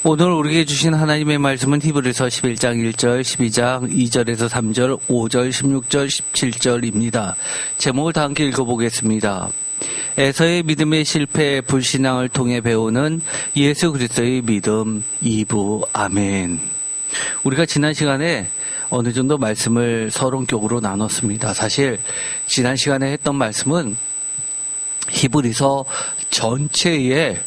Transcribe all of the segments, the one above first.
오늘 우리에게 주신 하나님의 말씀은 히브리서 11장 1절, 12장 2절에서 3절, 5절, 16절, 17절입니다. 제목을 다 함께 읽어보겠습니다. 에서의 믿음의 실패, 불신앙을 통해 배우는 예수 그리스도의 믿음 2부. 아멘. 우리가 지난 시간에 어느 정도 말씀을 서론격으로 나눴습니다. 사실 지난 시간에 했던 말씀은 히브리서 전체의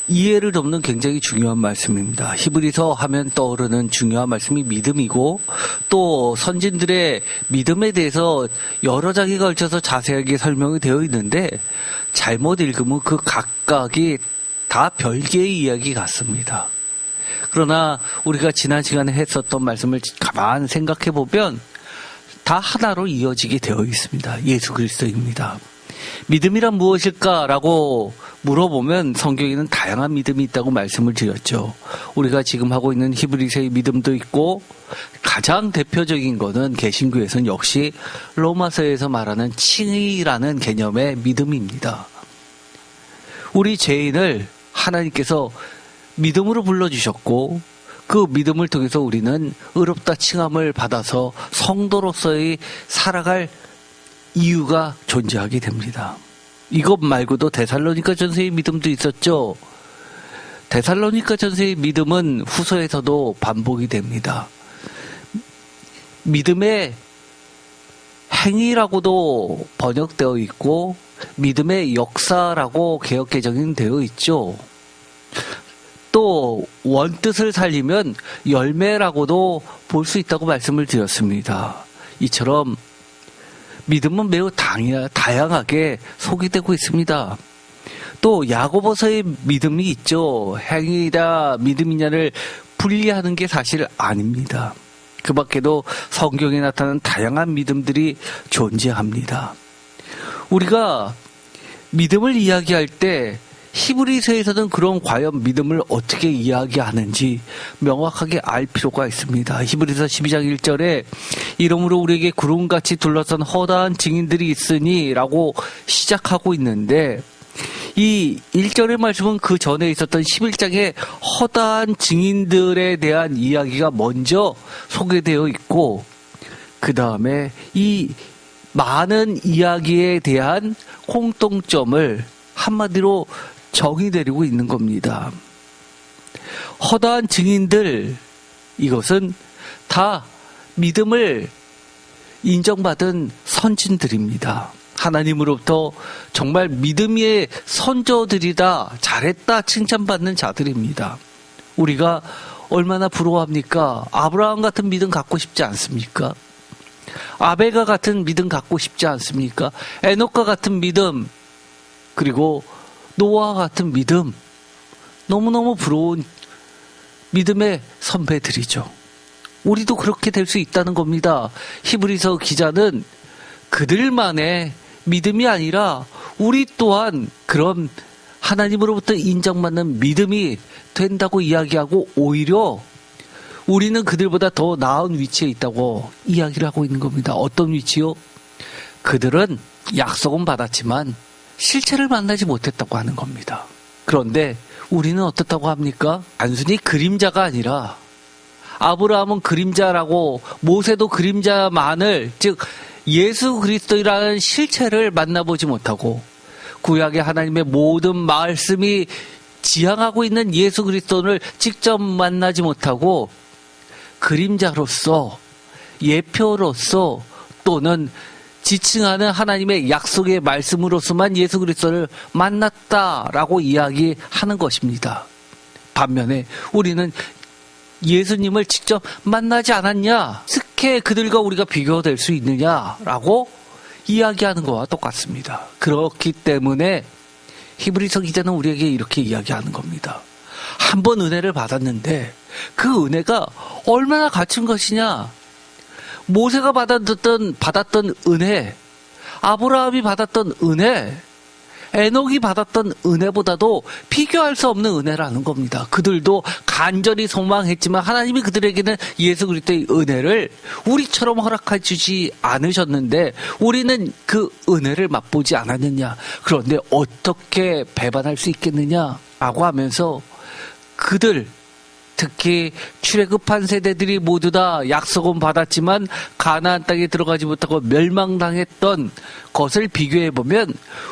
이해를 돕는 굉장히 중요한 말씀입니다. 히브리서 하면 떠오르는 중요한 말씀이 믿음이고, 또 선진들의 믿음에 대해서 여러 장에 걸쳐서 자세하게 설명이 되어 있는데 잘못 읽으면 그 각각이 다 별개의 이야기 같습니다. 그러나 우리가 지난 시간에 했었던 말씀을 가만히 생각해 보면 다 하나로 이어지게 되어 있습니다. 예수 그리스도입니다. 믿음이란 무엇일까라고 물어보면 성경에는 다양한 믿음이 있다고 말씀을 드렸죠. 우리가 지금 하고 있는 히브리서의 믿음도 있고, 가장 대표적인 것은 개신교에서는 역시 로마서에서 말하는 칭의라는 개념의 믿음입니다. 우리 죄인을 하나님께서 믿음으로 불러주셨고, 그 믿음을 통해서 우리는 의롭다 칭함을 받아서 성도로서의 살아갈 이유가 존재하게 됩니다. 이것 말고도 데살로니가 전서의 믿음도 있었죠. 데살로니가 전서의 믿음은 후서에서도 반복이 됩니다. 믿음의 행위라고도 번역되어 있고, 믿음의 역사라고 개역개정이 되어 있죠. 또 원뜻을 살리면 열매라고도 볼 수 있다고 말씀을 드렸습니다. 이처럼 믿음은 매우 다양하게 소개되고 있습니다. 또 야고보서의 믿음이 있죠. 행위이다 믿음이냐를 분리하는 게 사실 아닙니다. 그 밖에도 성경에 나타나는 다양한 믿음들이 존재합니다. 우리가 믿음을 이야기할 때 히브리서에서는 그런 과연 믿음을 어떻게 이야기하는지 명확하게 알 필요가 있습니다. 히브리서 12장 1절에 이러므로 우리에게 구름같이 둘러싼 허다한 증인들이 있으니 라고 시작하고 있는데, 이 1절의 말씀은 그 전에 있었던 11장의 허다한 증인들에 대한 이야기가 먼저 소개되어 있고, 그 다음에 이 많은 이야기에 대한 공통점을 한마디로 정의 내리고 있는 겁니다. 허다한 증인들, 이것은 다 믿음을 인정받은 선진들입니다. 하나님으로부터 정말 믿음의 선조들이다, 잘했다 칭찬받는 자들입니다. 우리가 얼마나 부러워합니까? 아브라함 같은 믿음 갖고 싶지 않습니까? 아벨과 같은 믿음 갖고 싶지 않습니까? 에녹과 같은 믿음, 그리고 노아와 같은 믿음, 너무너무 부러운 믿음의 선배들이죠. 우리도 그렇게 될 수 있다는 겁니다. 히브리서 기자는 그들만의 믿음이 아니라 우리 또한 그런 하나님으로부터 인정받는 믿음이 된다고 이야기하고, 오히려 우리는 그들보다 더 나은 위치에 있다고 이야기를 하고 있는 겁니다. 어떤 위치요? 그들은 약속은 받았지만 실체를 만나지 못했다고 하는 겁니다. 그런데 우리는 어떻다고 합니까? 단순히 그림자가 아니라, 아브라함은 그림자라고, 모세도 그림자만을, 즉 예수 그리스도라는 실체를 만나보지 못하고, 구약의 하나님의 모든 말씀이 지향하고 있는 예수 그리스도를 직접 만나지 못하고, 그림자로서, 예표로서, 또는 지칭하는 하나님의 약속의 말씀으로서만 예수 그리스도를 만났다라고 이야기하는 것입니다. 반면에 우리는 예수님을 직접 만나지 않았냐? 어떻게 그들과 우리가 비교될 수 있느냐라고 이야기하는 것과 똑같습니다. 그렇기 때문에 히브리서 기자는 우리에게 이렇게 이야기하는 겁니다. 한 번 은혜를 받았는데 그 은혜가 얼마나 갇힌 것이냐? 모세가 받았던 은혜, 아브라함이 받았던 은혜, 에녹이 받았던 은혜보다도 비교할 수 없는 은혜라는 겁니다. 그들도 간절히 소망했지만 하나님이 그들에게는 예수 그리스도의 은혜를 우리처럼 허락해 주지 않으셨는데 우리는 그 은혜를 맛보지 않았느냐. 그런데 어떻게 배반할 수 있겠느냐라고 하면서 그들, 특히 출애굽한 세대들이 모두 다 약속은 받았지만 가나안 땅에 들어가지 못하고 멸망당했던 것을 비교해보면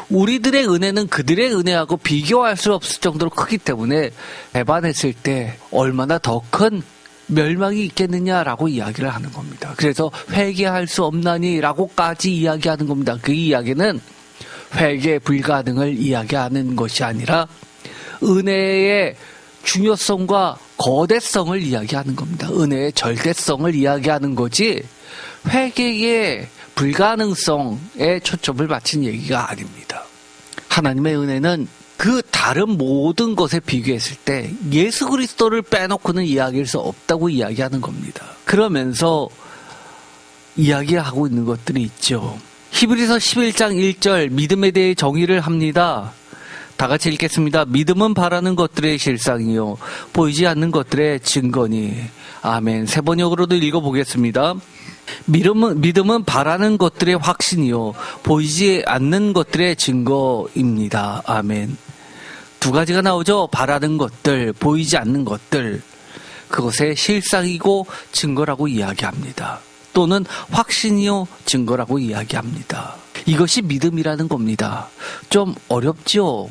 우리들의 은혜는 그들의 은혜하고 비교할 수 없을 정도로 크기 때문에 배반했을 때 얼마나 더 큰 멸망이 있겠느냐라고 이야기를 하는 겁니다. 그래서 회개할 수 없나니라고까지 이야기하는 겁니다. 그 이야기는 회개 불가능을 이야기하는 것이 아니라 은혜의 중요성과 거대성을 이야기하는 겁니다. 은혜의 절대성을 이야기하는 거지 회개의 불가능성에 초점을 맞춘 얘기가 아닙니다. 하나님의 은혜는 그 다른 모든 것에 비교했을 때 예수 그리스도를 빼놓고는 이야기할 수 없다고 이야기하는 겁니다. 그러면서 이야기하고 있는 것들이 있죠. 히브리서 11장 1절 믿음에 대해 정의를 합니다. 다 같이 읽겠습니다. 믿음은 바라는 것들의 실상이요 보이지 않는 것들의 증거니. 아멘. 세 번역으로도 읽어보겠습니다. 믿음은 바라는 것들의 확신이요 보이지 않는 것들의 증거입니다. 아멘. 두 가지가 나오죠. 바라는 것들, 보이지 않는 것들. 그것의 실상이고 증거라고 이야기합니다. 또는 확신이요 증거라고 이야기합니다. 이것이 믿음이라는 겁니다. 좀 어렵죠?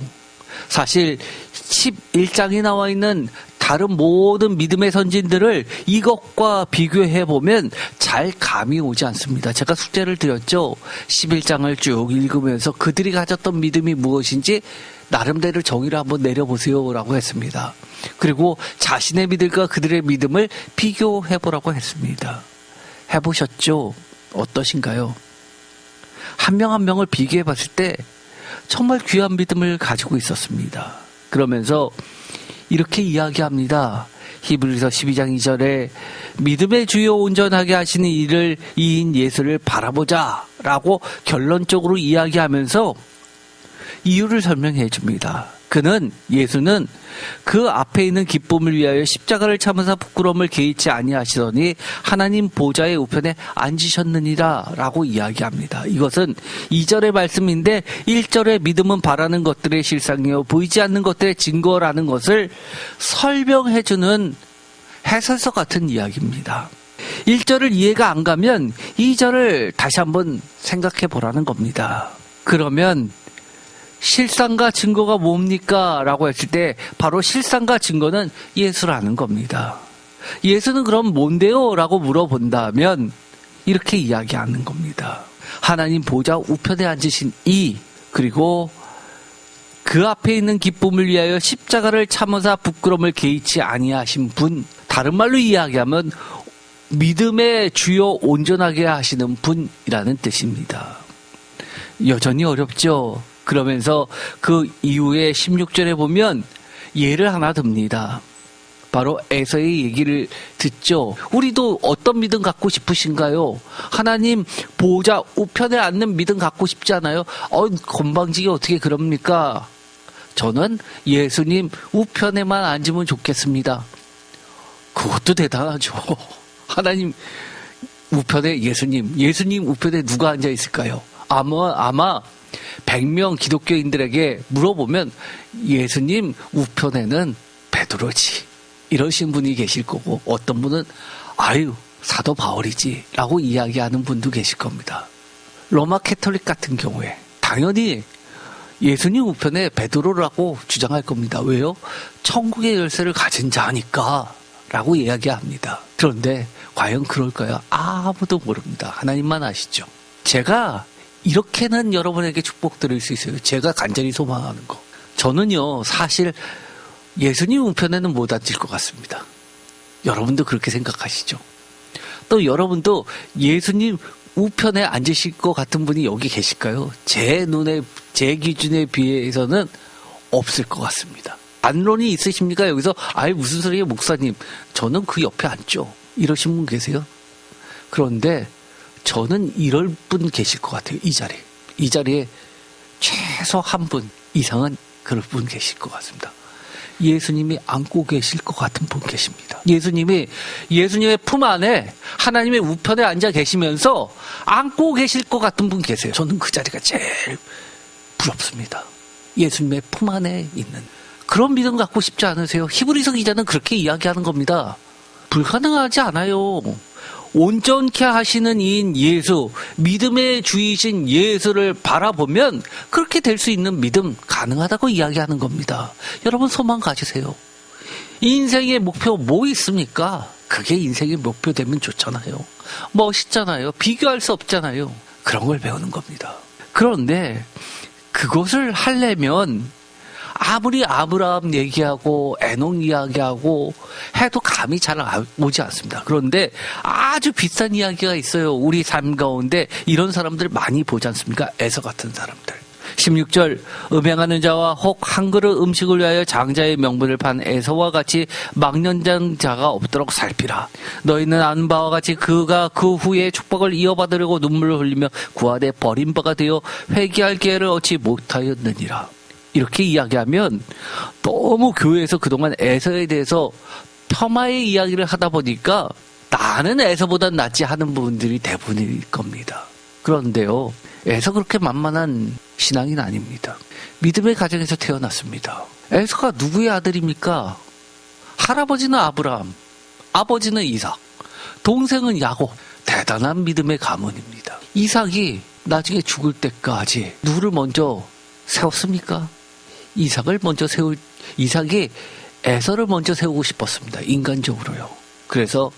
사실 11장에 나와 있는 다른 모든 믿음의 선진들을 이것과 비교해보면 잘 감이 오지 않습니다. 제가 숙제를 드렸죠. 11장을 쭉 읽으면서 그들이 가졌던 믿음이 무엇인지 나름대로 정의를 한번 내려보세요 라고 했습니다. 그리고 자신의 믿음과 그들의 믿음을 비교해보라고 했습니다. 해보셨죠? 어떠신가요? 한 명 한 명을 비교해봤을 때 정말 귀한 믿음을 가지고 있었습니다. 그러면서 이렇게 이야기합니다. 히브리서 12장 2절에 믿음의 주요 온전하게 하시는 이인 예수를 바라보자 라고 결론적으로 이야기하면서 이유를 설명해 줍니다. 예수는 그 앞에 있는 기쁨을 위하여 십자가를 참으사 부끄러움을 개의치 아니하시더니 하나님 보좌의 우편에 앉으셨느니라 라고 이야기합니다. 이것은 2절의 말씀인데 1절의 믿음은 바라는 것들의 실상이요 보이지 않는 것들의 증거라는 것을 설명해 주는 해설서 같은 이야기입니다. 1절을 이해가 안 가면 2절을 다시 한번 생각해 보라는 겁니다. 그러면 실상과 증거가 뭡니까? 라고 했을 때 바로 실상과 증거는 예수라는 겁니다. 예수는 그럼 뭔데요? 라고 물어본다면 이렇게 이야기하는 겁니다. 하나님 보좌 우편에 앉으신 그리고 그 앞에 있는 기쁨을 위하여 십자가를 참으사 부끄러움을 개의치 아니하신 분, 다른 말로 이야기하면 믿음의 주요 온전하게 하시는 분이라는 뜻입니다. 여전히 어렵죠? 그러면서 그 이후에 16절에 보면 예를 하나 듭니다. 바로 에서의 얘기를 듣죠. 우리도 어떤 믿음 갖고 싶으신가요? 하나님 보좌 우편에 앉는 믿음 갖고 싶지 않아요? 건방지게 어떻게 그럽니까? 저는 예수님 우편에만 앉으면 좋겠습니다. 그것도 대단하죠. 하나님 우편에 예수님 우편에 누가 앉아 있을까요? 아마 100명 기독교인들에게 물어보면 예수님 우편에는 베드로지 이러신 분이 계실 거고, 어떤 분은 사도 바울이지 라고 이야기하는 분도 계실 겁니다. 로마 캐톨릭 같은 경우에 당연히 예수님 우편에 베드로라고 주장할 겁니다. 왜요? 천국의 열쇠를 가진 자니까 라고 이야기합니다. 그런데 과연 그럴까요? 아무도 모릅니다. 하나님만 아시죠. 제가 이렇게는 여러분에게 축복 드릴 수 있어요. 제가 간절히 소망하는 거. 저는요, 사실 예수님 우편에는 못 앉을 것 같습니다. 여러분도 그렇게 생각하시죠? 또 여러분도 예수님 우편에 앉으실 것 같은 분이 여기 계실까요? 제 기준에 비해서는 없을 것 같습니다. 반론이 있으십니까? 여기서 무슨 소리예요, 목사님? 저는 그 옆에 앉죠. 이러신 분 계세요? 그런데 저는 이럴 분 계실 것 같아요. 이 자리에 최소 한 분 이상은 그럴 분 계실 것 같습니다. 예수님이 안고 계실 것 같은 분 계십니다. 예수님의 품 안에 하나님의 우편에 앉아 계시면서 안고 계실 것 같은 분 계세요. 저는 그 자리가 제일 부럽습니다. 예수님의 품 안에 있는 그런 믿음 갖고 싶지 않으세요? 히브리서 기자는 그렇게 이야기하는 겁니다. 불가능하지 않아요. 온전케 하시는 이인 예수, 믿음의 주이신 예수를 바라보면 그렇게 될 수 있는 믿음 가능하다고 이야기하는 겁니다. 여러분 소망 가지세요. 인생의 목표 뭐 있습니까? 그게 인생의 목표 되면 좋잖아요. 멋있잖아요. 비교할 수 없잖아요. 그런 걸 배우는 겁니다. 그런데 그것을 하려면 아무리 아브라함 얘기하고 에녹 이야기하고 해도 감이 잘 오지 않습니다. 그런데 아주 비싼 이야기가 있어요. 우리 삶 가운데 이런 사람들 많이 보지 않습니까? 에서 같은 사람들. 16절 음행하는 자와 혹 한 그릇 음식을 위하여 장자의 명분을 판 에서와 같이 망령된 자가 없도록 살피라. 너희는 아는 바와 같이 그가 그 후에 축복을 이어받으려고 눈물을 흘리며 그 아래 버린 바가 되어 회개할 기회를 얻지 못하였느니라. 이렇게 이야기하면 너무 교회에서 그동안 에서에 대해서 폄하의 이야기를 하다 보니까 나는 에서보단 낫지 하는 부분들이 대부분일 겁니다. 그런데요, 에서 그렇게 만만한 신앙인 아닙니다. 믿음의 가정에서 태어났습니다. 에서가 누구의 아들입니까? 할아버지는 아브라함, 아버지는 이삭, 동생은 야곱. 대단한 믿음의 가문입니다. 이삭이 나중에 죽을 때까지 누구를 먼저 세웠습니까? 이삭이 에서를 먼저 세우고 싶었습니다. 인간적으로요. 그래서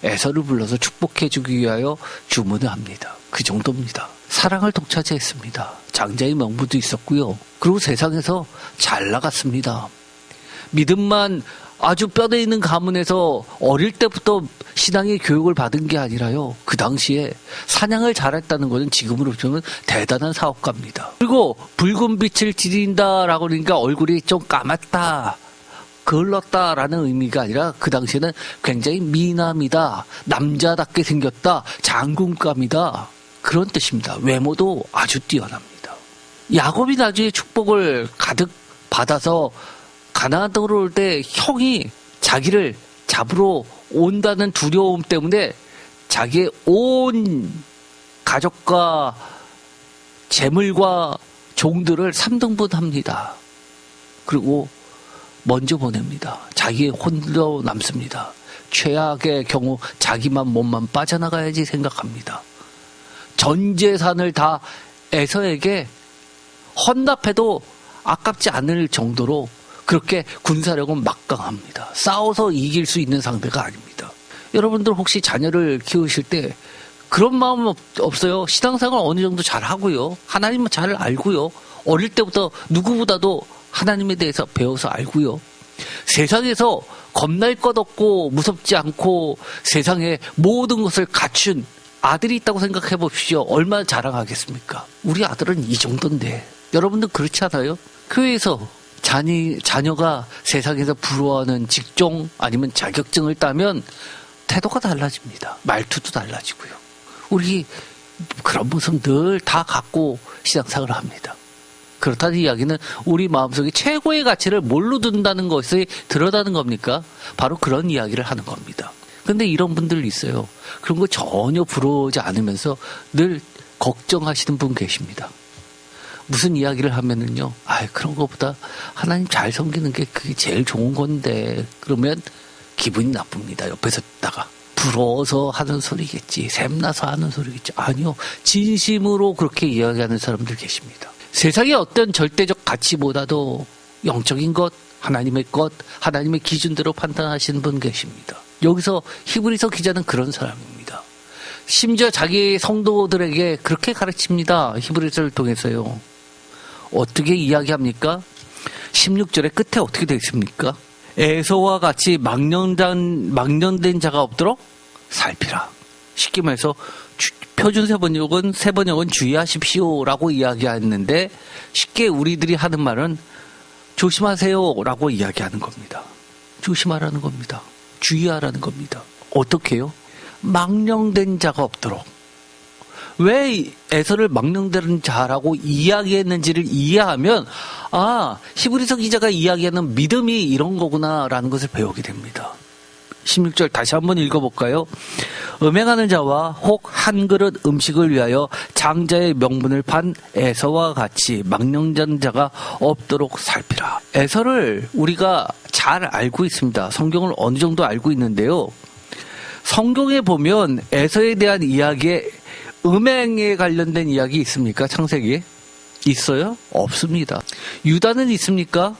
에서를 불러서 축복해주기 위하여 주문을 합니다. 그 정도입니다. 사랑을 독차지했습니다. 장자의 명분도 있었고요. 그리고 세상에서 잘 나갔습니다. 믿음만 아주 뼈대 있는 가문에서 어릴 때부터 신앙의 교육을 받은 게 아니라요. 그 당시에 사냥을 잘했다는 것은 지금으로 보면 대단한 사업가입니다. 그리고 붉은 빛을 지닌다라고 그러니까 얼굴이 좀 까맣다, 걸렀다라는 의미가 아니라 그 당시에는 굉장히 미남이다, 남자답게 생겼다, 장군감이다, 그런 뜻입니다. 외모도 아주 뛰어납니다. 야곱이 나중에 축복을 가득 받아서 가나안 땅으로 올 때 형이 자기를 잡으러 온다는 두려움 때문에 자기의 온 가족과 재물과 종들을 3등분합니다. 그리고 먼저 보냅니다. 자기 홀로 남습니다. 최악의 경우 자기만 몸만 빠져나가야지 생각합니다. 전 재산을 다 에서에게 헌납해도 아깝지 않을 정도로 그렇게 군사력은 막강합니다. 싸워서 이길 수 있는 상대가 아닙니다. 여러분들 혹시 자녀를 키우실 때 그런 마음 없어요? 신앙생활 어느 정도 잘 하고요. 하나님은 잘 알고요. 어릴 때부터 누구보다도 하나님에 대해서 배워서 알고요. 세상에서 겁날 것 없고 무섭지 않고 세상에 모든 것을 갖춘 아들이 있다고 생각해 봅시오. 얼마나 자랑하겠습니까? 우리 아들은 이 정도인데. 여러분들 그렇지 않아요? 교회에서 자녀가 세상에서 부러워하는 직종 아니면 자격증을 따면 태도가 달라집니다. 말투도 달라지고요. 우리 그런 모습 늘 다 갖고 신앙생활을 합니다. 그렇다는 이야기는 우리 마음속에 최고의 가치를 뭘로 둔다는 것이 드러나는 겁니까? 바로 그런 이야기를 하는 겁니다. 근데 이런 분들 있어요. 그런 거 전혀 부러워하지 않으면서 늘 걱정하시는 분 계십니다. 무슨 이야기를 하면은요, 그런 것보다 하나님 잘 섬기는 게 그게 제일 좋은 건데, 그러면 기분이 나쁩니다. 옆에서 듣다가. 부러워서 하는 소리겠지, 샘나서 하는 소리겠지. 아니요. 진심으로 그렇게 이야기하는 사람들 계십니다. 세상의 어떤 절대적 가치보다도 영적인 것, 하나님의 것, 하나님의 기준대로 판단하시는 분 계십니다. 여기서 히브리서 기자는 그런 사람입니다. 심지어 자기 성도들에게 그렇게 가르칩니다. 히브리서를 통해서요. 어떻게 이야기합니까? 16절의 끝에 어떻게 되어 있습니까? 에서와 같이 망령된 자가 없도록 살피라. 쉽게 말해서 표준 세번역은 주의하십시오라고 이야기했는데 쉽게 우리들이 하는 말은 조심하세요라고 이야기하는 겁니다. 조심하라는 겁니다. 주의하라는 겁니다. 어떻게 해요? 망령된 자가 없도록. 왜 에서를 망령된 자라고 이야기했는지를 이해하면 히브리서 기자가 이야기하는 믿음이 이런 거구나라는 것을 배우게 됩니다. 16절 다시 한번 읽어볼까요? 음행하는 자와 혹 한 그릇 음식을 위하여 장자의 명분을 판 에서와 같이 망령된 자가 없도록 살피라. 에서를 우리가 잘 알고 있습니다. 성경을 어느 정도 알고 있는데요. 성경에 보면 에서에 대한 이야기에 음행에 관련된 이야기 있습니까? 창세기에? 있어요? 없습니다. 유다는 있습니까?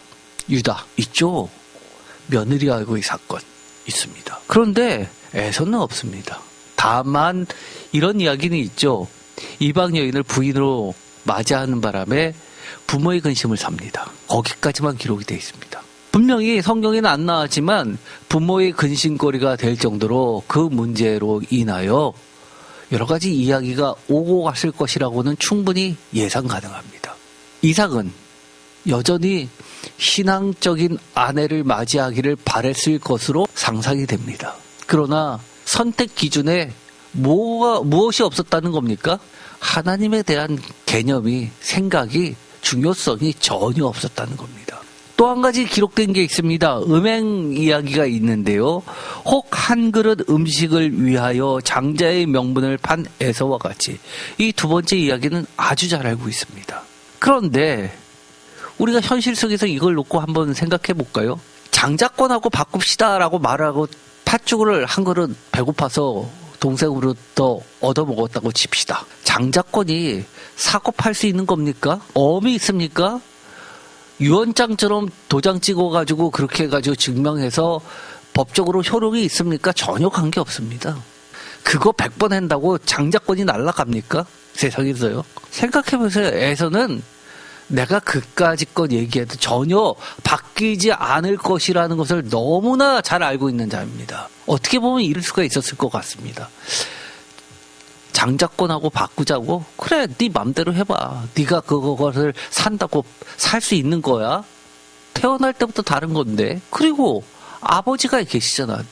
유다 있죠. 며느리하고의 사건 있습니다. 그런데 에서는 없습니다. 다만 이런 이야기는 있죠. 이방 여인을 부인으로 맞이하는 바람에 부모의 근심을 삽니다. 거기까지만 기록이 되어 있습니다. 분명히 성경에는 안 나왔지만 부모의 근심거리가 될 정도로 그 문제로 인하여 여러 가지 이야기가 오고 갔을 것이라고는 충분히 예상 가능합니다. 이삭은 여전히 신앙적인 아내를 맞이하기를 바랬을 것으로 상상이 됩니다. 그러나 선택 기준에 무엇이 없었다는 겁니까? 하나님에 대한 개념이, 생각이, 중요성이 전혀 없었다는 겁니다. 또 한 가지 기록된 게 있습니다. 음행 이야기가 있는데요. 혹 한 그릇 음식을 위하여 장자의 명분을 판 에서와 같이, 이 두 번째 이야기는 아주 잘 알고 있습니다. 그런데 우리가 현실 속에서 이걸 놓고 한번 생각해 볼까요? 장자권하고 바꿉시다라고 말하고 팥죽을 한 그릇 배고파서 동생으로부터 얻어먹었다고 칩시다. 장자권이 사고 팔 수 있는 겁니까? 엄이 있습니까? 유언장처럼 도장 찍어가지고 그렇게 해가지고 증명해서 법적으로 효력이 있습니까? 전혀 관계없습니다. 그거 100번 한다고 장자권이 날아갑니까? 세상에서요. 생각해보세요. 에서는 내가 그까짓 것 얘기해도 전혀 바뀌지 않을 것이라는 것을 너무나 잘 알고 있는 자입니다. 어떻게 보면 이럴 수가 있었을 것 같습니다. 장자권하고 바꾸자고? 그래, 네 맘대로 해봐. 네가 그것을 산다고 살 수 있는 거야? 태어날 때부터 다른 건데. 그리고 아버지가 계시잖아.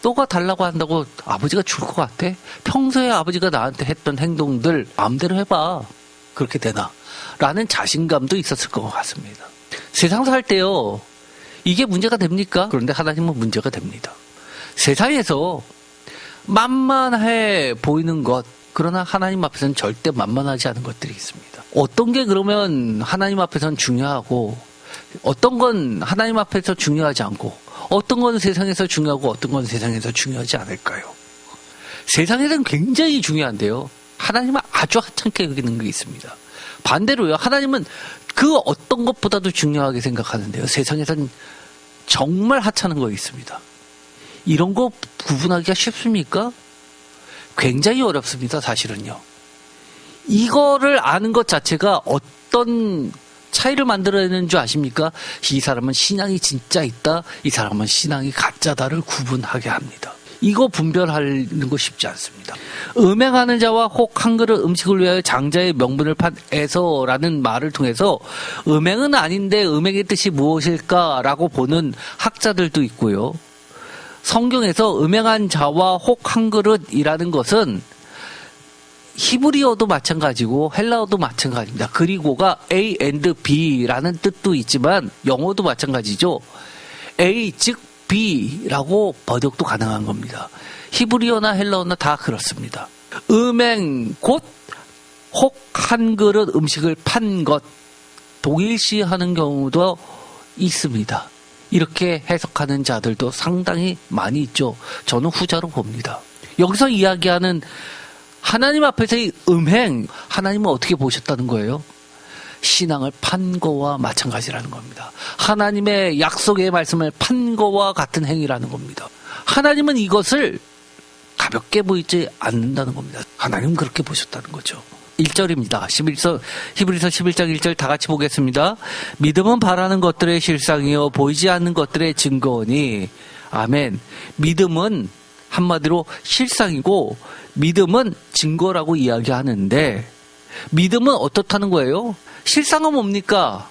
너가 달라고 한다고 아버지가 줄 것 같아? 평소에 아버지가 나한테 했던 행동들 마음대로 해봐. 그렇게 되나? 라는 자신감도 있었을 것 같습니다. 세상 살 때요, 이게 문제가 됩니까? 그런데 하나님은 문제가 됩니다. 세상에서 만만해 보이는 것, 그러나 하나님 앞에서는 절대 만만하지 않은 것들이 있습니다. 어떤 게 그러면 하나님 앞에서는 중요하고, 어떤 건 하나님 앞에서 중요하지 않고, 어떤 건 세상에서 중요하고, 어떤 건 세상에서 중요하지 않을까요? 세상에서는 굉장히 중요한데요, 하나님은 아주 하찮게 여기는 게 있습니다. 반대로요, 하나님은 그 어떤 것보다도 중요하게 생각하는데요, 세상에서는 정말 하찮은 거 있습니다. 이런 거 구분하기가 쉽습니까? 굉장히 어렵습니다, 사실은요. 이거를 아는 것 자체가 어떤 차이를 만들어내는 줄 아십니까? 이 사람은 신앙이 진짜 있다, 이 사람은 신앙이 가짜다를 구분하게 합니다. 이거 분별하는 거 쉽지 않습니다. 음행하는 자와 혹 한 그릇 음식을 위하여 장자의 명분을 판 에서라는 말을 통해서 음행은 아닌데 음행의 뜻이 무엇일까라고 보는 학자들도 있고요. 성경에서 음행한 자와 혹 한 그릇이라는 것은 히브리어도 마찬가지고 헬라어도 마찬가지입니다. 그리고가 A and B라는 뜻도 있지만 영어도 마찬가지죠. A 즉 B라고 번역도 가능한 겁니다. 히브리어나 헬라어나 다 그렇습니다. 음행 곧 혹 한 그릇 음식을 판 것, 동일시하는 경우도 있습니다. 이렇게 해석하는 자들도 상당히 많이 있죠. 저는 후자로 봅니다. 여기서 이야기하는 하나님 앞에서의 음행, 하나님은 어떻게 보셨다는 거예요? 신앙을 판 거와 마찬가지라는 겁니다. 하나님의 약속의 말씀을 판 거와 같은 행위라는 겁니다. 하나님은 이것을 가볍게 보이지 않는다는 겁니다. 하나님은 그렇게 보셨다는 거죠. 1절입니다. 히브리서 11장 1절 다 같이 보겠습니다. 믿음은 바라는 것들의 실상이요 보이지 않는 것들의 증거니. 아멘. 믿음은 한마디로 실상이고 믿음은 증거라고 이야기하는데, 믿음은 어떻다는 거예요? 실상은 뭡니까?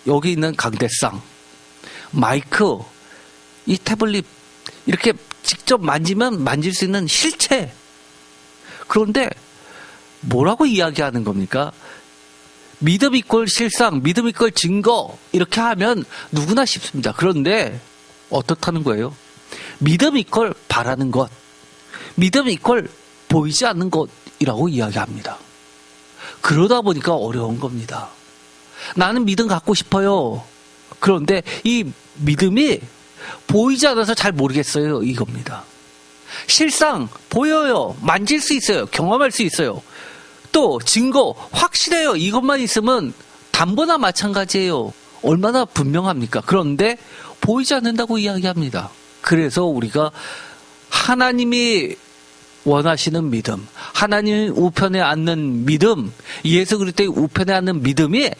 여기 있는 강대상, 마이크, 이 태블릿, 이렇게 직접 만지면 만질 수 있는 실체. 그런데 뭐라고 이야기하는 겁니까? 믿음 이꼴 실상, 믿음 이꼴 증거, 이렇게 하면 누구나 쉽습니다. 그런데 어떻다는 거예요? 믿음 이퀄 바라는 것, 믿음 이퀄 보이지 않는 것이라고 이야기합니다. 그러다 보니까 어려운 겁니다. 나는 믿음 갖고 싶어요. 그런데 이 믿음이 보이지 않아서 잘 모르겠어요. 이겁니다. 실상 보여요. 만질 수 있어요. 경험할 수 있어요. 또 증거 확실해요. 이것만 있으면 담보나 마찬가지예요. 얼마나 분명합니까? 그런데 보이지 않는다고 이야기합니다. 그래서 우리가 하나님이 원하시는 믿음, 하나님 우편에 앉는 믿음, 예수 그리스도의 우편에 앉는 믿음이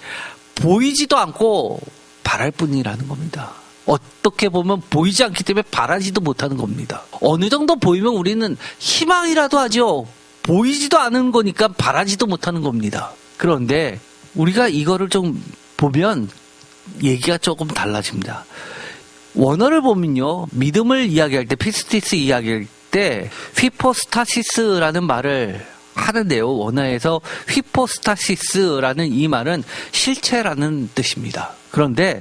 보이지도 않고 바랄 뿐이라는 겁니다. 어떻게 보면 보이지 않기 때문에 바라지도 못하는 겁니다. 어느 정도 보이면 우리는 희망이라도 하죠. 보이지도 않은 거니까 바라지도 못하는 겁니다. 그런데 우리가 이거를 좀 보면 얘기가 조금 달라집니다. 원어를 보면요, 믿음을 이야기할 때, 피스티스 이야기할 때 휘포스타시스라는 말을 하는데요. 원어에서 휘포스타시스라는 이 말은 실체라는 뜻입니다. 그런데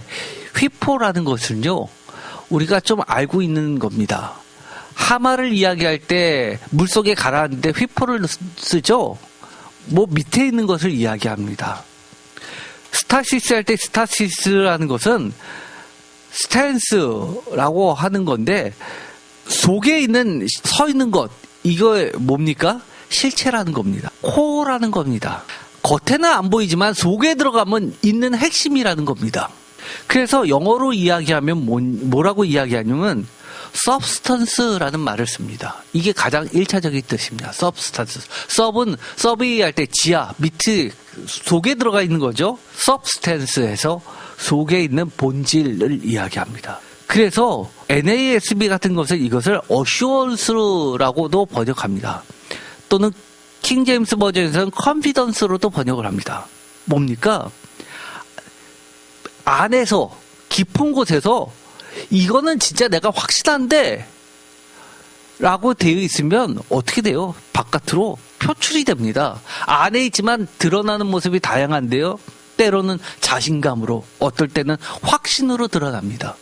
휘포라는 것은요, 우리가 좀 알고 있는 겁니다. 하마를 이야기할 때 물속에 가라앉는데 휘포를 쓰죠. 뭐 밑에 있는 것을 이야기합니다. 스타시스 할 때 스타시스라는 것은 스탠스라고 하는 건데, 속에 있는 서 있는 것, 이거 뭡니까? 실체라는 겁니다. 코어라는 겁니다. 겉에는 안 보이지만 속에 들어가면 있는 핵심이라는 겁니다. 그래서 영어로 이야기하면 뭐라고 이야기하냐면 substance라는 말을 씁니다. 이게 가장 1차적인 뜻입니다. substance. sub은 서브웨이 할 때 지하, 밑에 속에 들어가 있는 거죠. substance에서 속에 있는 본질을 이야기합니다. 그래서 NASB 같은 것은 이것을 assurance라고도 번역합니다. 또는 킹 제임스 버전에서는 confidence로도 번역을 합니다. 뭡니까? 안에서, 깊은 곳에서 이거는 진짜 내가 확실한데 라고 되어 있으면 어떻게 돼요? 바깥으로 표출이 됩니다. 안에 있지만 드러나는 모습이 다양한데요. 때로는 자신감으로, 어떨 때는 확신으로 드러납니다.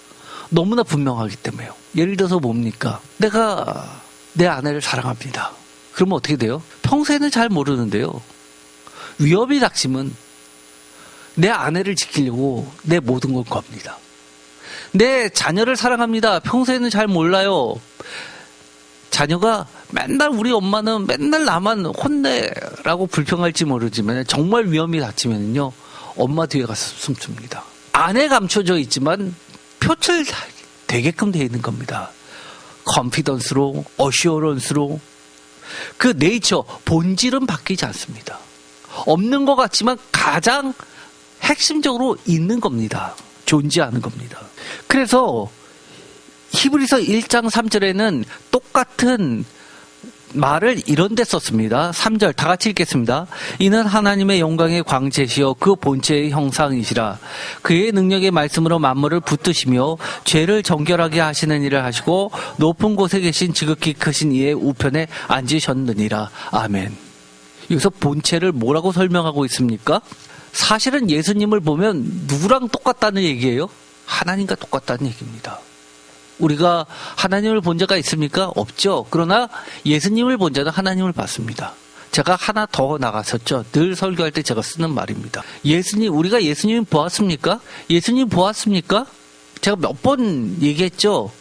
너무나 분명하기 때문에요. 예를 들어서 뭡니까? 내가 내 아내를 사랑합니다. 그러면 어떻게 돼요? 평소에는 잘 모르는데요. 위협이 닥치면 내 아내를 지키려고 내 모든 걸 겁니다. 내 자녀를 사랑합니다. 평소에는 잘 몰라요. 자녀가 맨날 우리 엄마는 맨날 나만 혼내라고 불평할지 모르지만 정말 위험이 닥치면요, 엄마 뒤에 가서 숨습니다. 안에 감춰져 있지만 표출되게끔 되어 있는 겁니다. 컨피던스로, 어시어런스로. 그 네이처, 본질은 바뀌지 않습니다. 없는 것 같지만 가장 핵심적으로 있는 겁니다. 존재하는 겁니다. 그래서 히브리서 1장 3절에는 똑같은 말을 이런 데 썼습니다. 3절 다 같이 읽겠습니다. 이는 하나님의 영광의 광채시여 그 본체의 형상이시라. 그의 능력의 말씀으로 만물을 붙드시며 죄를 정결하게 하시는 일을 하시고 높은 곳에 계신 지극히 크신 이의 우편에 앉으셨느니라. 아멘. 여기서 본체를 뭐라고 설명하고 있습니까? 사실은 예수님을 보면 누구랑 똑같다는 얘기예요? 하나님과 똑같다는 얘기입니다. 우리가 하나님을 본 자가 있습니까? 없죠. 그러나 예수님을 본 자는 하나님을 봤습니다. 제가 하나 더 나갔었죠. 늘 설교할 때 제가 쓰는 말입니다. 우리가 예수님 보았습니까? 예수님 보았습니까? 제가 몇 번 얘기했죠.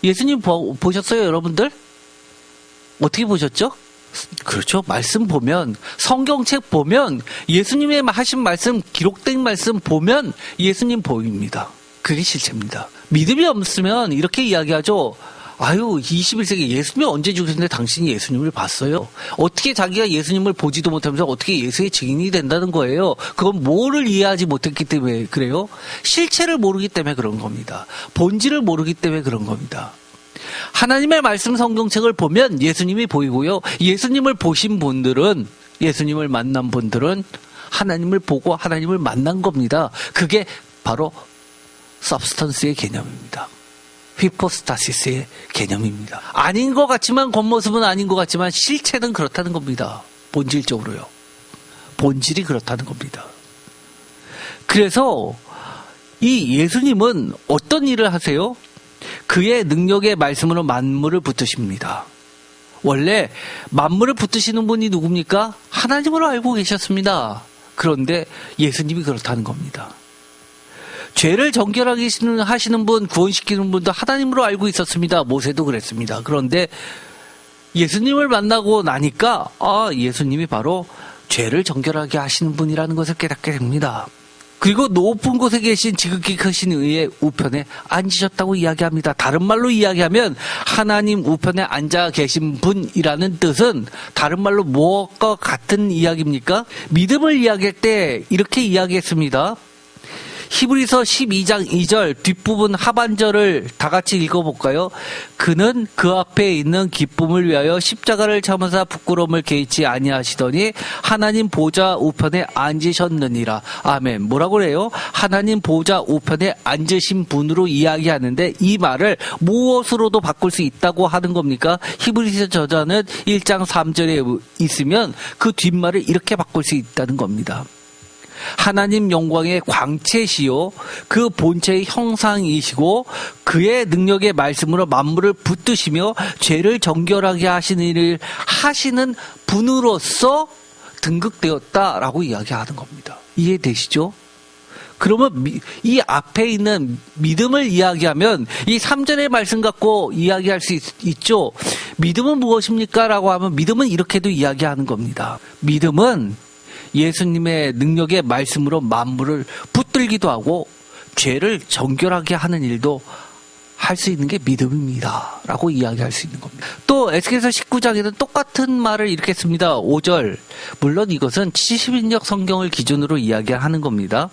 예수님 보셨어요, 여러분들? 어떻게 보셨죠? 그렇죠. 말씀 보면, 성경책 보면, 예수님의 하신 말씀, 기록된 말씀 보면 예수님 보입니다. 그게 실체입니다. 믿음이 없으면 이렇게 이야기하죠. 아유, 21세기 예수님이 언제 죽으셨는데 당신이 예수님을 봤어요? 어떻게 자기가 예수님을 보지도 못하면서 어떻게 예수의 증인이 된다는 거예요? 그건 뭐를 이해하지 못했기 때문에 그래요? 실체를 모르기 때문에 그런 겁니다. 본질을 모르기 때문에 그런 겁니다. 하나님의 말씀 성경책을 보면 예수님이 보이고요. 예수님을 보신 분들은, 예수님을 만난 분들은 하나님을 보고 하나님을 만난 겁니다. 그게 바로 substance의 개념입니다. 휘포스타시스의 개념입니다. 아닌 것 같지만, 겉모습은 아닌 것 같지만 실체는 그렇다는 겁니다. 본질적으로요. 본질이 그렇다는 겁니다. 그래서 이 예수님은 어떤 일을 하세요? 그의 능력의 말씀으로 만물을 붙드십니다. 원래 만물을 붙드시는 분이 누굽니까? 하나님으로 알고 계셨습니다. 그런데 예수님이 그렇다는 겁니다. 죄를 정결하게 하시는 분, 구원시키는 분도 하나님으로 알고 있었습니다. 모세도 그랬습니다. 그런데 예수님을 만나고 나니까 예수님이 바로 죄를 정결하게 하시는 분이라는 것을 깨닫게 됩니다. 그리고 높은 곳에 계신 지극히 크신 의의 우편에 앉으셨다고 이야기합니다. 다른 말로 이야기하면 하나님 우편에 앉아 계신 분이라는 뜻은 다른 말로 무엇과 같은 이야기입니까? 믿음을 이야기할 때 이렇게 이야기했습니다. 히브리서 12장 2절 뒷부분 하반절을 다 같이 읽어볼까요? 그는 그 앞에 있는 기쁨을 위하여 십자가를 참으사 부끄러움을 개의치 아니하시더니 하나님 보좌 우편에 앉으셨느니라. 아멘. 뭐라고 그래요? 하나님 보좌 우편에 앉으신 분으로 이야기하는데 이 말을 무엇으로도 바꿀 수 있다고 하는 겁니까? 히브리서 저자는 1장 3절에 있으면 그 뒷말을 이렇게 바꿀 수 있다는 겁니다. 하나님 영광의 광채시요 그 본체의 형상이시고 그의 능력의 말씀으로 만물을 붙드시며 죄를 정결하게 하시는 일을 하시는 분으로서 등극되었다라고 이야기하는 겁니다. 이해되시죠? 그러면 이 앞에 있는 믿음을 이야기하면 이 3절의 말씀 갖고 이야기할 수 있죠. 믿음은 무엇입니까? 라고 하면 믿음은 이렇게도 이야기하는 겁니다. 믿음은 예수님의 능력의 말씀으로 만물을 붙들기도 하고 죄를 정결하게 하는 일도 할 수 있는 게 믿음입니다. 라고 이야기할 수 있는 겁니다. 또 에스겔서 19장에는 똑같은 말을 이렇게 씁니다. 5절. 물론 이것은 70인역 성경을 기준으로 이야기하는 겁니다.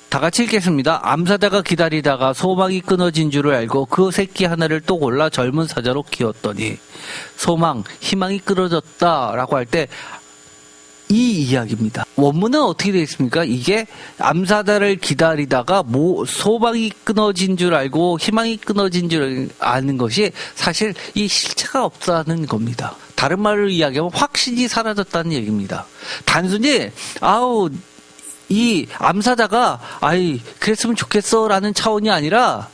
다 같이 읽겠습니다. 암사자가 기다리다가 소망이 끊어진 줄을 알고 그 새끼 하나를 또 골라 젊은 사자로 키웠더니 희망이 끊어졌다라고 할 때 이 이야기입니다. 원문은 어떻게 되어 있습니까? 이게 암사자를 기다리다가 소망이 끊어진 줄 알고 희망이 끊어진 줄 아는 것이 사실 이 실체가 없다는 겁니다. 다른 말로 이야기하면 확신이 사라졌다는 얘기입니다. 단순히 이 암사자가 그랬으면 좋겠어라는 차원이 아니라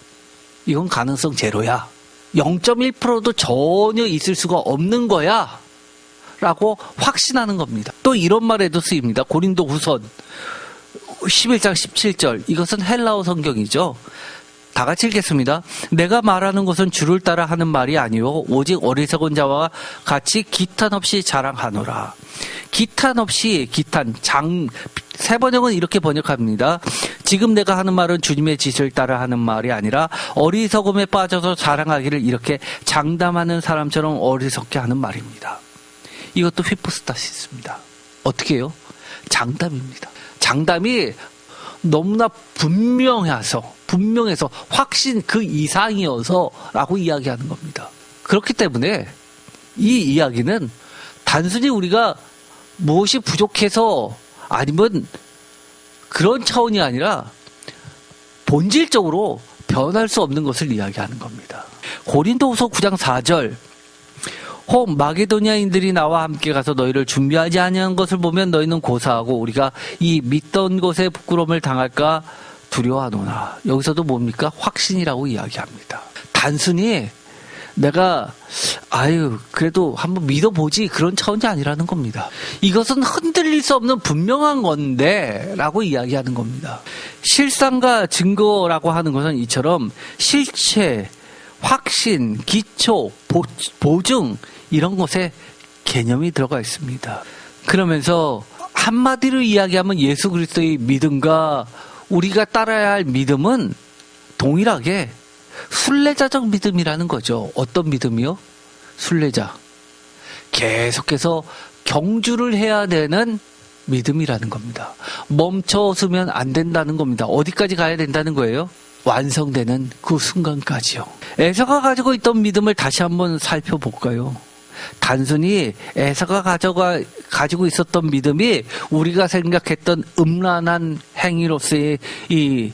이건 가능성 제로야. 0.1%도 전혀 있을 수가 없는 거야. 라고 확신하는 겁니다. 또 이런 말에도 쓰입니다. 고린도후서 11장 17절. 이것은 헬라어 성경이죠. 다 같이 읽겠습니다. 내가 말하는 것은 주를 따라 하는 말이 아니요 오직 어리석은 자와 같이 기탄 없이 자랑하노라. 기탄 없이 세 번역은 이렇게 번역합니다. 지금 내가 하는 말은 주님의 지시를 따라 하는 말이 아니라 어리석음에 빠져서 자랑하기를 이렇게 장담하는 사람처럼 어리석게 하는 말입니다. 이것도 휘포스타시스입니다. 어떻게 해요? 장담입니다. 장담이 너무나 분명해서 확신 그 이상이어서 라고 이야기하는 겁니다. 그렇기 때문에 이 이야기는 단순히 우리가 무엇이 부족해서 아니면 그런 차원이 아니라 본질적으로 변할 수 없는 것을 이야기하는 겁니다. 고린도후서 9장 4절 혹 마게도냐인들이 나와 함께 가서 너희를 준비하지 아니한 것을 보면 너희는 고사하고 우리가 이 믿던 것에 부끄러움을 당할까 두려워하노라. 여기서도 뭡니까? 확신이라고 이야기합니다. 단순히 내가 그래도 한번 믿어보지 그런 차원이 아니라는 겁니다. 이것은 흔들릴 수 없는 분명한 건데 라고 이야기하는 겁니다. 실상과 증거라고 하는 것은 이처럼 실체, 확신, 기초, 보증 이런 것에 개념이 들어가 있습니다. 그러면서 한마디로 이야기하면 예수 그리스도의 믿음과 우리가 따라야 할 믿음은 동일하게 순례자적 믿음이라는 거죠. 어떤 믿음이요? 순례자. 계속해서 경주를 해야 되는 믿음이라는 겁니다. 멈춰서면 안 된다는 겁니다. 어디까지 가야 된다는 거예요? 완성되는 그 순간까지요. 에서가 가지고 있던 믿음을 다시 한번 살펴볼까요? 단순히 에서가 가지고 있었던 믿음이 우리가 생각했던 음란한 행위로서의 이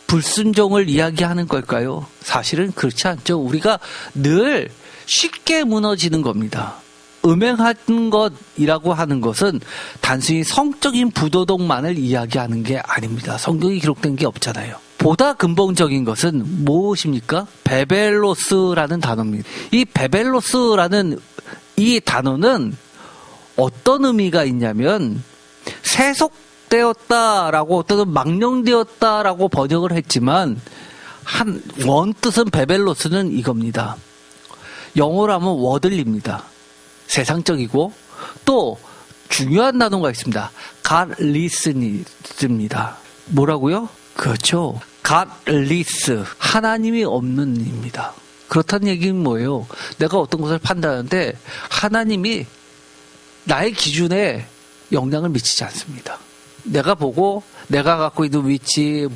불순종을 이야기하는 걸까요? 사실은 그렇지 않죠. 우리가 늘 쉽게 무너지는 겁니다. 음행하는 것이라고 하는 것은 단순히 성적인 부도덕만을 이야기하는 게 아닙니다. 성경이 기록된 게 없잖아요. 보다 근본적인 것은 무엇입니까? 베벨로스라는 단어입니다. 이 베벨로스라는 이 단어는 어떤 의미가 있냐면 세속되었다라고 또는 망령되었다라고 번역을 했지만 원뜻은 베벨로스는 이겁니다. 영어로 하면 워들리입니다. 세상적이고 또 중요한 단어가 있습니다. 갓리스입니다. 뭐라고요? 그렇죠. 갓리스. 하나님이 없는 입니다. 그렇다는 얘기는 뭐예요? 내가 어떤 것을 판단하는데 하나님이 나의 기준에 영향을 미치지 않습니다. 내가 보고 내가 갖고 있는 위치,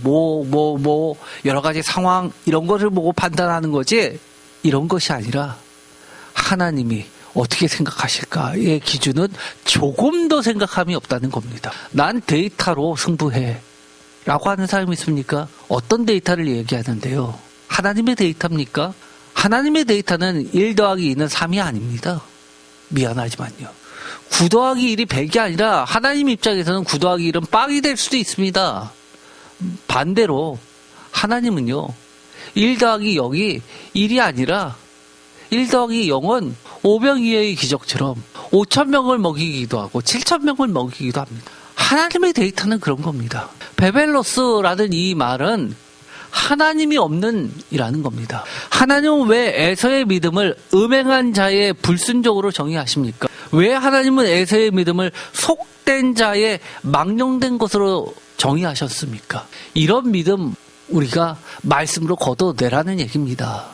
여러 가지 상황 이런 것을 보고 판단하는 거지 이런 것이 아니라 하나님이 어떻게 생각하실까의 기준은 조금 더 생각함이 없다는 겁니다. 난 데이터로 승부해 라고 하는 사람이 있습니까? 어떤 데이터를 얘기하는데요? 하나님의 데이터입니까? 하나님의 데이터는 1 더하기 2는 3이 아닙니다. 미안하지만요. 9 더하기 1이 100이 아니라 하나님 입장에서는 9 더하기 1은 빵이 될 수도 있습니다. 반대로 하나님은요. 1 더하기 0이 1이 아니라 1 더하기 0은 오병이어의 기적처럼 5,000명을 먹이기도 하고 7,000명을 먹이기도 합니다. 하나님의 데이터는 그런 겁니다. 베벨로스라는 이 말은 하나님이 없는 이라는 겁니다. 하나님은 왜 에서의 믿음을 음행한 자의 불순종으로 정의하십니까? 왜 하나님은 에서의 믿음을 속된 자의 망령된 것으로 정의하셨습니까? 이런 믿음 우리가 말씀으로 걷어내라는 얘기입니다.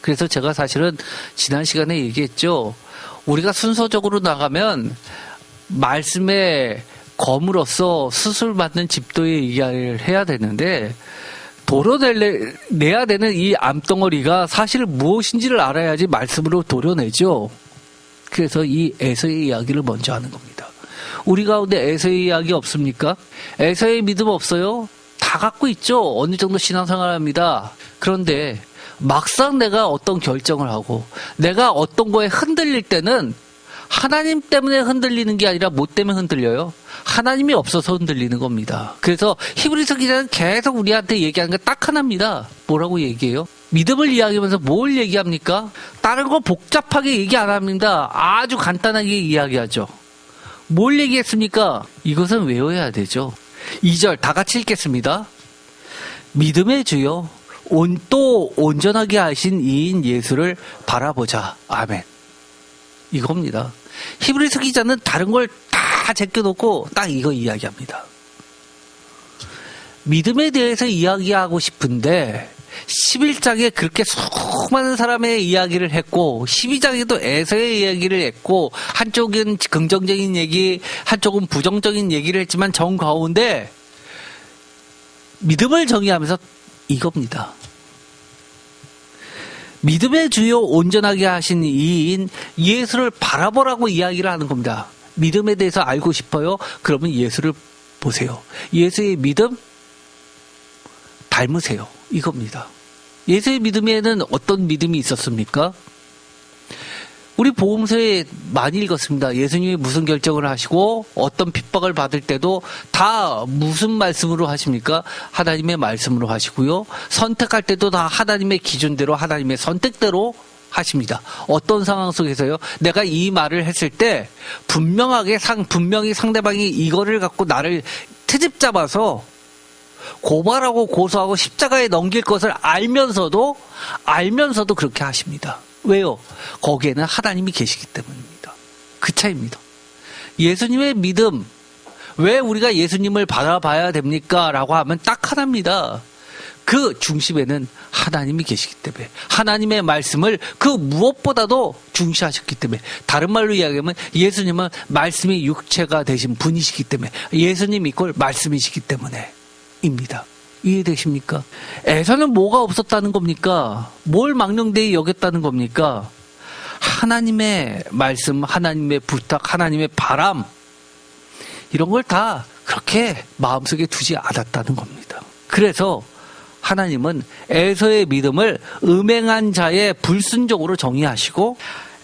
그래서 제가 사실은 지난 시간에 얘기했죠. 우리가 순서적으로 나가면 말씀의 검으로서 수술받는 집도의 이야기를 해야 되는데 도려내야 되는 이 암덩어리가 사실 무엇인지를 알아야지 말씀으로 도려내죠. 그래서 이 에서의 이야기를 먼저 하는 겁니다. 우리 가운데 에서의 이야기 없습니까? 에서의 믿음 없어요? 다 갖고 있죠. 어느 정도 신앙생활합니다. 그런데 막상 내가 어떤 결정을 하고 내가 어떤 거에 흔들릴 때는 하나님 때문에 흔들리는 게 아니라 뭐 때문에 흔들려요? 하나님이 없어서 흔들리는 겁니다. 그래서 히브리서 기자는 계속 우리한테 얘기하는 게 딱 하나입니다. 뭐라고 얘기해요? 믿음을 이야기하면서 뭘 얘기합니까? 다른 거 복잡하게 얘기 안 합니다. 아주 간단하게 이야기하죠. 뭘 얘기했습니까? 이것은 외워야 되죠. 2절 다 같이 읽겠습니다. 믿음의 주여 또 온전하게 하신 이인 예수를 바라보자. 아멘. 이겁니다. 히브리서 기자는 다른 걸 다 제껴놓고 딱 이거 이야기합니다. 믿음에 대해서 이야기하고 싶은데 11장에 그렇게 수많은 사람의 이야기를 했고 12장에도 에서의 이야기를 했고 한쪽은 긍정적인 얘기 한쪽은 부정적인 얘기를 했지만 정 가운데 믿음을 정의하면서 이겁니다. 믿음의 주요 온전하게 하신 이인 예수를 바라보라고 이야기를 하는 겁니다. 믿음에 대해서 알고 싶어요? 그러면 예수를 보세요. 예수의 믿음 닮으세요. 이겁니다. 예수의 믿음에는 어떤 믿음이 있었습니까? 우리 복음서에 많이 읽었습니다. 예수님이 무슨 결정을 하시고 어떤 핍박을 받을 때도 다 무슨 말씀으로 하십니까? 하나님의 말씀으로 하시고요. 선택할 때도 다 하나님의 기준대로 하나님의 선택대로 하십니다. 어떤 상황 속에서요? 내가 이 말을 했을 때 분명히 상대방이 이거를 갖고 나를 트집 잡아서 고발하고 고소하고 십자가에 넘길 것을 알면서도 그렇게 하십니다. 왜요? 거기에는 하나님이 계시기 때문입니다. 그 차이입니다. 예수님의 믿음, 왜 우리가 예수님을 바라봐야 됩니까? 라고 하면 딱 하나입니다. 그 중심에는 하나님이 계시기 때문에 하나님의 말씀을 그 무엇보다도 중시하셨기 때문에 다른 말로 이야기하면 예수님은 말씀이 육체가 되신 분이시기 때문에 예수님 이꼴 말씀이시기 때문에 입니다. 이해되십니까? 에서는 뭐가 없었다는 겁니까? 뭘 망령되이 여겼다는 겁니까? 하나님의 말씀, 하나님의 부탁, 하나님의 바람 이런 걸 다 그렇게 마음속에 두지 않았다는 겁니다. 그래서 하나님은 에서의 믿음을 음행한 자의 불순종으로 정의하시고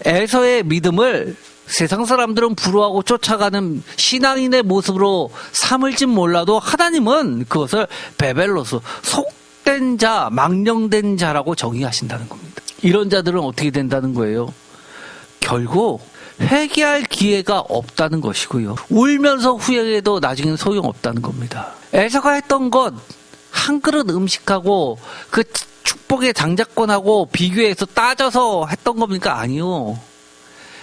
에서의 믿음을 세상 사람들은 부러워하고 쫓아가는 신앙인의 모습으로 삼을진 몰라도 하나님은 그것을 베벨로스, 헛된 자, 망령된 자라고 정의하신다는 겁니다. 이런 자들은 어떻게 된다는 거예요? 결국 회개할 기회가 없다는 것이고요. 울면서 후회해도 나중에는 소용없다는 겁니다. 에서가 했던 것, 한 그릇 음식하고 그 축복의 장자권하고 비교해서 따져서 했던 겁니까? 아니요.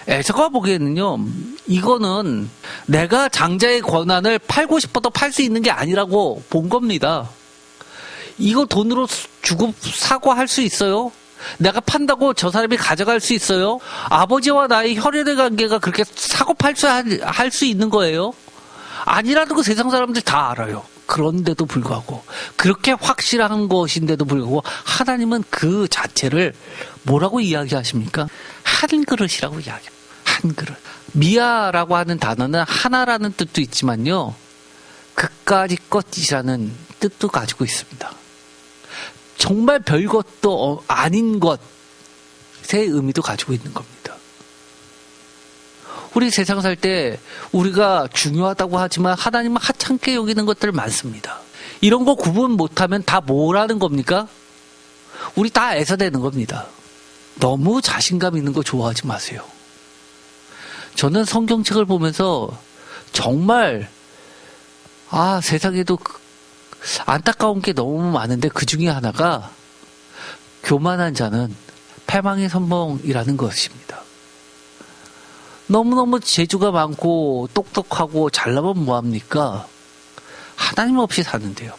에서가 보기에는요, 이거는 내가 장자의 권한을 팔고 싶어도 팔 수 있는 게 아니라고 본 겁니다. 이거 돈으로 주고 사고 할 수 있어요? 내가 판다고 저 사람이 가져갈 수 있어요? 아버지와 나의 혈연의 관계가 그렇게 사고 할 수 있는 거예요? 아니라는 거 세상 사람들 다 알아요. 그런데도 불구하고, 그렇게 확실한 것인데도 불구하고 하나님은 그 자체를 뭐라고 이야기하십니까? 한 그릇이라고 이야기해요. 한 그릇. 미아라고 하는 단어는 하나라는 뜻도 있지만요, 그까짓 것이라는 뜻도 가지고 있습니다. 정말 별것도 아닌 것의 의미도 가지고 있는 겁니다. 우리 세상 살 때 우리가 중요하다고 하지만 하나님은 하찮게 여기는 것들 많습니다. 이런 거 구분 못하면 다 뭐라는 겁니까? 우리 다 애서대는 겁니다. 너무 자신감 있는 거 좋아하지 마세요. 저는 성경책을 보면서 정말 세상에도 안타까운 게 너무 많은데 그 중에 하나가 교만한 자는 패망의 선봉이라는 것입니다. 너무너무 재주가 많고 똑똑하고 잘나면 뭐합니까? 하나님 없이 사는데요.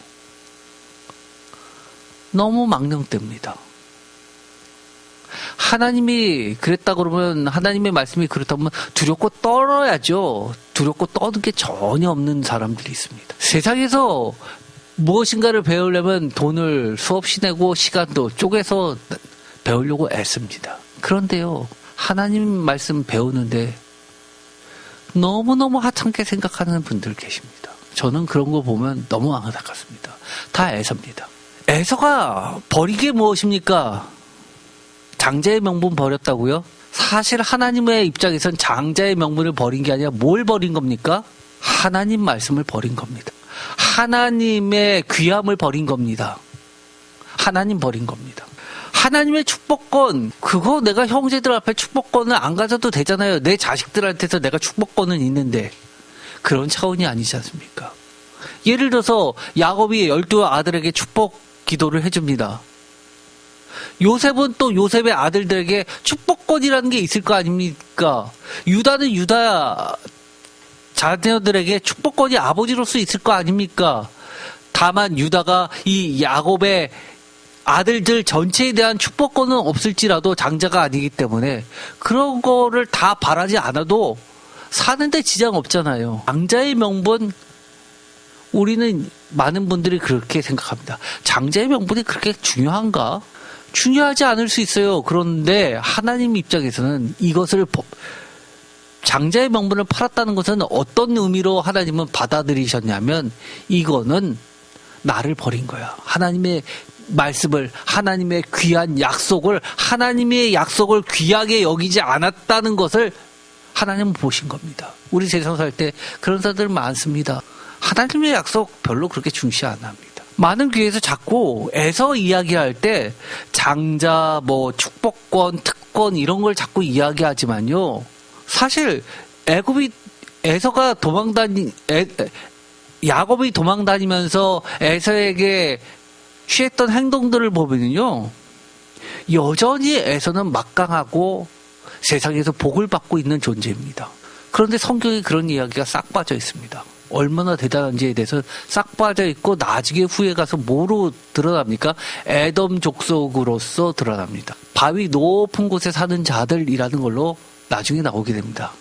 너무 망령됩니다. 하나님이 그랬다 그러면, 하나님의 말씀이 그렇다면 두렵고 떨어야죠. 두렵고 떠는 게 전혀 없는 사람들이 있습니다. 세상에서 무엇인가를 배우려면 돈을 수없이 내고 시간도 쪼개서 배우려고 애씁니다. 그런데요, 하나님 말씀 배우는데 너무너무 하찮게 생각하는 분들 계십니다. 저는 그런 거 보면 너무 안타깝습니다. 다 애서입니다. 애서가 버린 게 무엇입니까? 장자의 명분 버렸다고요? 사실 하나님의 입장에선 장자의 명분을 버린 게 아니라 뭘 버린 겁니까? 하나님 말씀을 버린 겁니다. 하나님의 귀함을 버린 겁니다. 하나님 버린 겁니다. 하나님의 축복권, 그거 내가 형제들 앞에 축복권을 안 가져도 되잖아요. 내 자식들한테서 내가 축복권은 있는데. 그런 차원이 아니지 않습니까? 예를 들어서 야곱이 12 아들에게 축복 기도를 해줍니다. 요셉은 또 요셉의 아들들에게 축복권이라는 게 있을 거 아닙니까? 유다는 유다 자녀들에게 축복권이 아버지로서 있을 거 아닙니까? 다만 유다가 이 야곱의 아들들 전체에 대한 축복권은 없을지라도 장자가 아니기 때문에 그런 거를 다 바라지 않아도 사는데 지장 없잖아요. 장자의 명분, 우리는 많은 분들이 그렇게 생각합니다. 장자의 명분이 그렇게 중요한가? 중요하지 않을 수 있어요. 그런데 하나님 입장에서는 이것을 장자의 명분을 팔았다는 것은 어떤 의미로 하나님은 받아들이셨냐면, 이거는 나를 버린 거야. 하나님의 말씀을, 하나님의 귀한 약속을, 하나님의 약속을 귀하게 여기지 않았다는 것을 하나님은 보신 겁니다. 우리 세상 살 때 그런 사람들 많습니다. 하나님의 약속 별로 그렇게 중시 안 합니다. 많은 교회에서 자꾸 애서 이야기할 때 장자, 축복권, 특권 이런 걸 자꾸 이야기하지만요. 사실 야곱이 도망다니면서 에서에게 취했던 행동들을 보면요, 여전히 에서는 막강하고 세상에서 복을 받고 있는 존재입니다. 그런데 성경에 그런 이야기가 싹 빠져 있습니다. 얼마나 대단한지에 대해서 싹 빠져 있고 나중에 후에 가서 뭐로 드러납니까? 에돔 족속으로서 드러납니다. 바위 높은 곳에 사는 자들이라는 걸로 나중에 나오게 됩니다.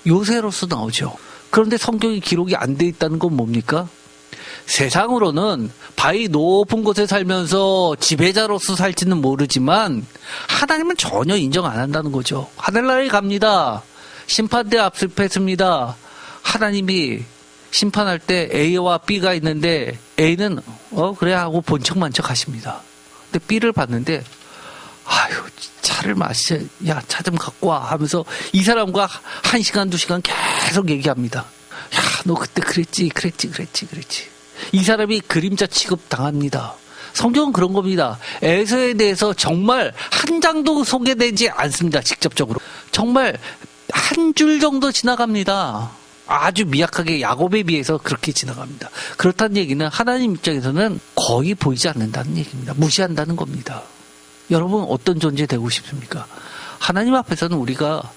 요새로서 나오죠. 그런데 성경이 기록이 안 돼 있다는 건 뭡니까? 세상으로는 바위 높은 곳에 살면서 지배자로서 살지는 모르지만 하나님은 전혀 인정 안 한다는 거죠. 하늘나라에 갑니다. 심판대 앞섭했습니다. 하나님이 심판할 때 A와 B가 있는데 A는 그래 하고 본척만 척 하십니다. 근데 B를 봤는데 차를 마시자, 야, 차 좀 갖고 와 하면서 이 사람과 1시간 2시간 계속 얘기합니다. 야, 너 그때 그랬지. 이 사람이 그림자 취급 당합니다. 성경은 그런 겁니다. 에서에 대해서 정말 한 장도 소개되지 않습니다. 직접적으로. 정말 한 줄 정도 지나갑니다. 아주 미약하게 야곱에 비해서 그렇게 지나갑니다. 그렇다는 얘기는 하나님 입장에서는 거의 보이지 않는다는 얘기입니다. 무시한다는 겁니다. 여러분 어떤 존재 되고 싶습니까? 하나님 앞에서는 우리가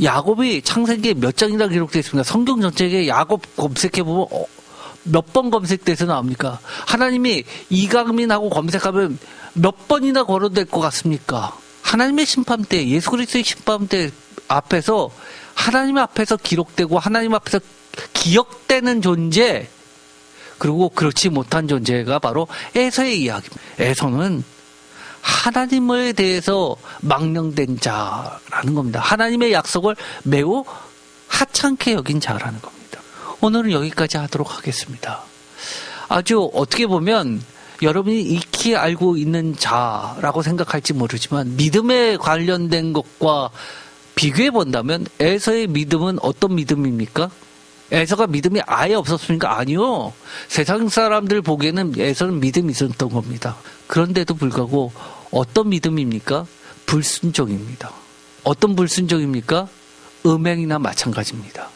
야곱이 창세기에 몇 장이나 기록되어 있습니까? 성경 전체에 야곱 검색해보면 몇 번 검색돼서 나옵니까? 하나님이 이강민하고 검색하면 몇 번이나 거론될 것 같습니까? 하나님의 심판대, 예수 그리스도의 심판대 앞에서 하나님 앞에서 기록되고 하나님 앞에서 기억되는 존재, 그리고 그렇지 못한 존재가 바로 에서의 이야기입니다. 에서는 하나님에 대해서 망령된 자라는 겁니다. 하나님의 약속을 매우 하찮게 여긴 자라는 겁니다. 오늘은 여기까지 하도록 하겠습니다. 아주 어떻게 보면 여러분이 익히 알고 있는 자라고 생각할지 모르지만 믿음에 관련된 것과 비교해 본다면 에서의 믿음은 어떤 믿음입니까? 에서가 믿음이 아예 없었습니까? 아니요. 세상 사람들 보기에는 에서는 믿음이 있었던 겁니다. 그런데도 불구하고 어떤 믿음입니까? 불순종입니다. 어떤 불순종입니까? 음행이나 마찬가지입니다.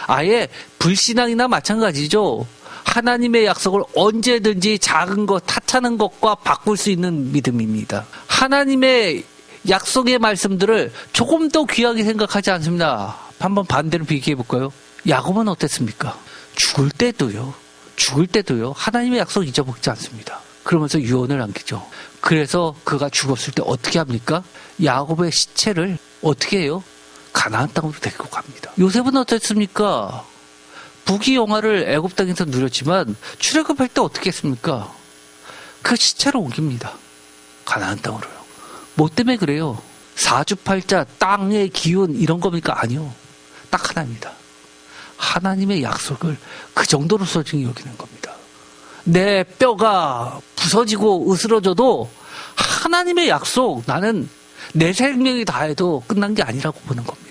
아예 불신앙이나 마찬가지죠. 하나님의 약속을 언제든지 작은 것, 타차는 것과 바꿀 수 있는 믿음입니다. 하나님의 약속의 말씀들을 조금 더 귀하게 생각하지 않습니다. 한번 반대로 비교해 볼까요? 야곱은 어땠습니까? 죽을 때도요. 하나님의 약속 잊어먹지 않습니다. 그러면서 유언을 남기죠. 그래서 그가 죽었을 때 어떻게 합니까? 야곱의 시체를 어떻게 해요? 가나안 땅으로 데리고 갑니다. 요셉은 어땠습니까? 부귀영화를 애굽 땅에서 누렸지만 출애굽할 때 어떻게 했습니까? 그 시체를 옮깁니다. 가나안 땅으로요. 뭐 때문에 그래요? 사주팔자, 땅의 기운 이런 겁니까? 아니요. 딱 하나입니다. 하나님의 약속을 그 정도로 소중히 여기는 겁니다. 내 뼈가 부서지고 으스러져도 하나님의 약속, 나는 내 생명이 다해도 끝난 게 아니라고 보는 겁니다.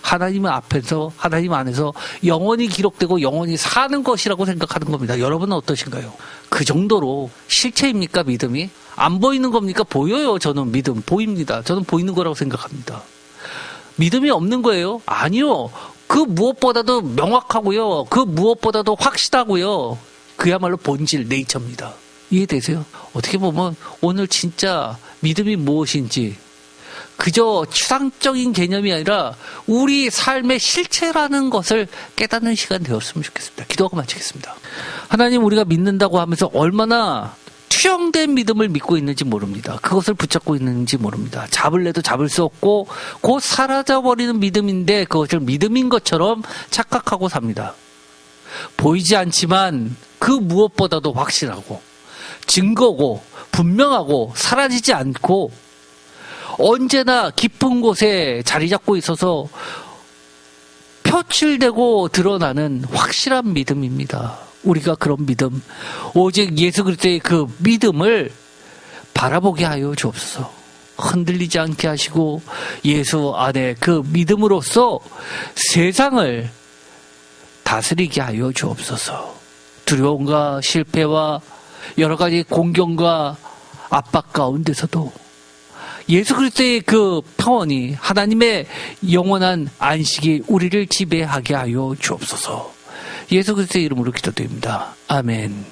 하나님 앞에서, 하나님 안에서 영원히 기록되고 영원히 사는 것이라고 생각하는 겁니다. 여러분은 어떠신가요? 그 정도로 실체입니까, 믿음이? 안 보이는 겁니까? 보여요. 저는 믿음 보입니다. 저는 보이는 거라고 생각합니다. 믿음이 없는 거예요? 아니요. 그 무엇보다도 명확하고요. 그 무엇보다도 확실하고요. 그야말로 본질, 네이처입니다. 이해되세요? 어떻게 보면 오늘 진짜 믿음이 무엇인지 그저 추상적인 개념이 아니라 우리 삶의 실체라는 것을 깨닫는 시간 되었으면 좋겠습니다. 기도하고 마치겠습니다. 하나님, 우리가 믿는다고 하면서 얼마나 투영된 믿음을 믿고 있는지 모릅니다. 그것을 붙잡고 있는지 모릅니다. 잡을래도 잡을 수 없고 곧 사라져버리는 믿음인데 그것을 믿음인 것처럼 착각하고 삽니다. 보이지 않지만 그 무엇보다도 확실하고 증거고 분명하고 사라지지 않고 언제나 깊은 곳에 자리 잡고 있어서 표출되고 드러나는 확실한 믿음입니다. 우리가 그런 믿음, 오직 예수 그리스도의 그 믿음을 바라보게 하여 주옵소서. 흔들리지 않게 하시고 예수 안에 그 믿음으로써 세상을 다스리게 하여 주옵소서. 두려움과 실패와 여러 가지 공경과 압박 가운데서도 예수 그리스도의 그 평온이, 하나님의 영원한 안식이 우리를 지배하게 하여 주옵소서. 예수 그리스도의 이름으로 기도드립니다. 아멘.